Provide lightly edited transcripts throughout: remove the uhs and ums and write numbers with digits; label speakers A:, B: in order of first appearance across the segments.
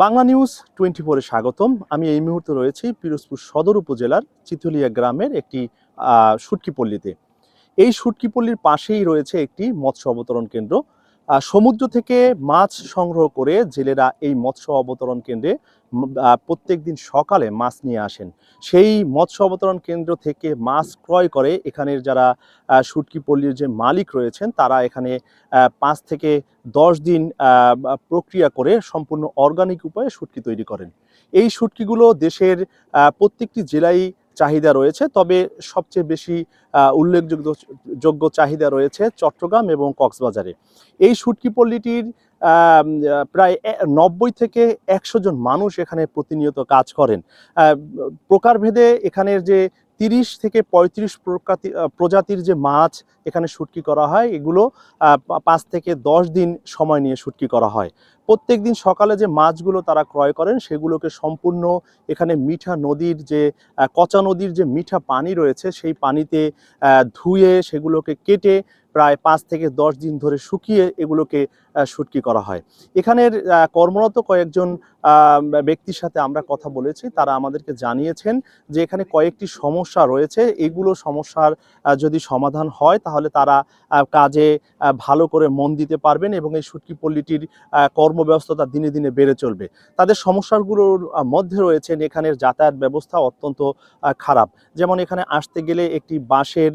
A: Bangla news 24-এ স্বাগতম। আমি এই মুহূর্তে রয়েছি পিরোজপুর সদর উপজেলার চিথলিয়া গ্রামের একটি শুটকিপল্লীতে। এই শুটকিপল্লীর পাশেই রয়েছে একটি মৎস্য অবতরণ কেন্দ্র। সমুদ্র থেকে মাছ সংগ্রহ করে জেলেরা এই মৎস্য অবতরণ কেন্দ্রে প্রত্যেকদিন সকালে মাছ নিয়ে আসেন। সেই মৎস্য অবতরণ কেন্দ্র থেকে মাছ ক্রয় করে এখানের যারা শুটকিপল্লীর যে মালিক রয়েছেন তারা এখানে ৫ থেকে ১০ দিন প্রক্রিয়া করে সম্পূর্ণ অর্গানিক উপায়ে শুটকি তৈরি করেন। এই শুটকিগুলো দেশের প্রত্যেকটি জেলায় চাহিদা রয়েছে, তবে সবচেয়ে বেশি উল্লেখযোগ্য চাহিদা রয়েছে চট্টগ্রাম এবং কক্সবাজারে। এই শুটকিপল্লীটির প্রায় ৯০ থেকে ১০০ জন মানুষ এখানে প্রতিনিয়ত কাজ করেন। প্রকারভেদে এখানের যে ৩০ থেকে ৩৫ প্রজাতির যে মাছ এখানে শুটকি করা হয়, এগুলো ৫ থেকে ১০ দিন সময় নিয়ে শুটকি করা হয়। প্রত্যেক দিন সকালে যে মাছগুলো তারা ক্রয় করেন সেগুলোকে সম্পূর্ণ এখানে মিঠা নদীর যে কচা নদীর যে মিঠা পানি রয়েছে সেই পানিতে ধুয়ে সেগুলোকে কেটে প্রায় ৫ থেকে ১০ দিন ধরে শুকিয়ে এগুলোকে শুটকি করা হয়। এখানের কর্মরত কয়েকজন ব্যক্তির সাথে আমরা কথা বলেছি। তারা আমাদেরকে জানিয়েছেন যে এখানে কয়েকটি সমস্যা রয়েছে। এগুলো সমস্যার যদি সমাধান হয় তাহলে তারা কাজে ভালো করে মন দিতে পারবেন এবং এই শুটকিপল্লীটির কর্মব্যস্ততা দিনে দিনে বেড়ে চলবে। তাদের সমস্যাগুলোর মধ্যে রয়েছেন এখানের যাতায়াত ব্যবস্থা অত্যন্ত খারাপ। যেমন এখানে আসতে গেলে একটি বাঁশের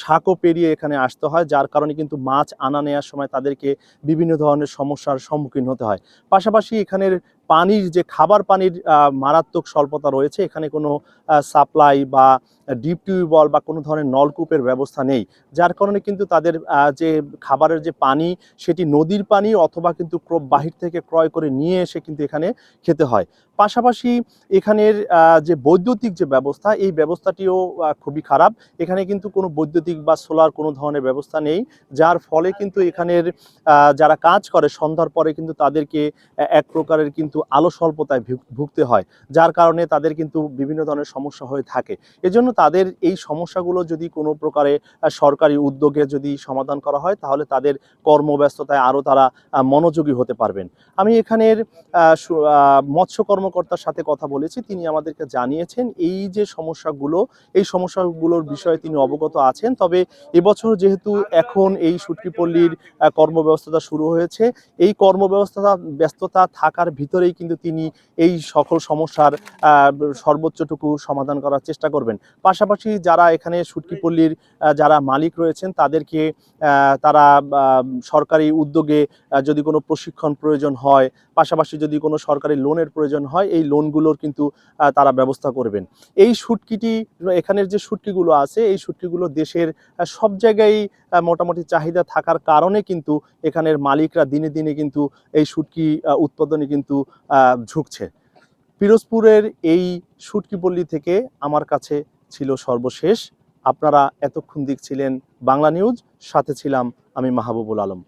A: সাঁকো পেরিয়ে এখানে আসতে হয়, যার কারণে কিন্তু মাছ আনা নেওয়ার সময় তাদেরকে বিভিন্ন ধরনের সমস্যার সম্মুখীন হতে হয়। পাশাপাশি এখানের পানির যে খাবার পানির মারাত্মক স্বল্পতা রয়েছে। এখানে কোনো সাপ্লাই বা ডিপ টিউবওয়েল বা কোনো ধরনের নলকূপের ব্যবস্থা নেই, যার কারণে কিন্তু তাদের যে খাবারের যে পানি সেটি নদীর পানি অথবা কিন্তু বাহির থেকে ক্রয় করে নিয়ে এসে কিন্তু এখানে খেতে হয়। পাশাপাশি এখানের যে বৈদ্যুতিক যে ব্যবস্থা, এই ব্যবস্থাটিও খুবই খারাপ। এখানে কিন্তু কোনো বৈদ্যুতিক বা সোলার কোনো ধরনের ব্যবস্থা নেই, যার ফলে কিন্তু এখানের যারা কাজ করে সন্ধ্যার পরে কিন্তু তাদেরকে এক প্রকারের কিন্তু আলো স্বল্পতায় ভুগতে হয়, যার কারণে তাদের কিন্তু বিভিন্ন ধরনের সমস্যা হয়ে থাকে। এজন্য তাদের এই সমস্যাগুলো যদি কোনো প্রকারে সরকারি উদ্যোগে যদি সমাধান করা হয় তাহলে তাদের কর্মব্যস্ততায় আরও তারা মনোযোগী হতে পারবেন। আমি এখানের মৎস্য কর্মকর্তার সাথে কথা বলেছি। তিনি আমাদেরকে জানিয়েছেন এই যে সমস্যাগুলো, এই সমস্যাগুলোর বিষয়ে তিনি অবগত আছেন। তবে এবছর যেহেতু এখন এই শুটকিপল্লীর কর্মব্যবস্থা শুরু হয়েছে, এই ব্যস্ততা থাকার ভিতরেই কিন্তু তিনি এই সকল সমস্যার সর্বোচ্চটুকু সমাধান করার চেষ্টা করবেন। পাশাপাশি যারা এখানে শুটকিপল্লীর যারা মালিক রয়েছেন তাদেরকে তারা সরকারি উদ্যোগে যদি কোনো প্রশিক্ষণ প্রয়োজন হয়, পাশাপাশি যদি কোনো সরকারি লোনের প্রয়োজন হয়, এই লোনগুলোর কিন্তু তারা ব্যবস্থা করবেন। এই শুটকিটি, এখানের যে শুটকিগুলো আছে এই শুটকিগুলো দেশের সব জায়গায় মোটামুটি চাহিদা থাকার কারণে কিন্তু এখানের মালিকরা দিনে দিনে কিন্তু এই শুটকি উৎপাদনে কিন্তু ঝুঁকছে। পিরোজপুরের এই শুটকিপল্লী থেকে আমার কাছে ছিল সর্বশেষ। আপনারা এতক্ষণ দেখছিলেন বাংলা নিউজ, সাথে ছিলাম আমি মাহবুবুল আলম।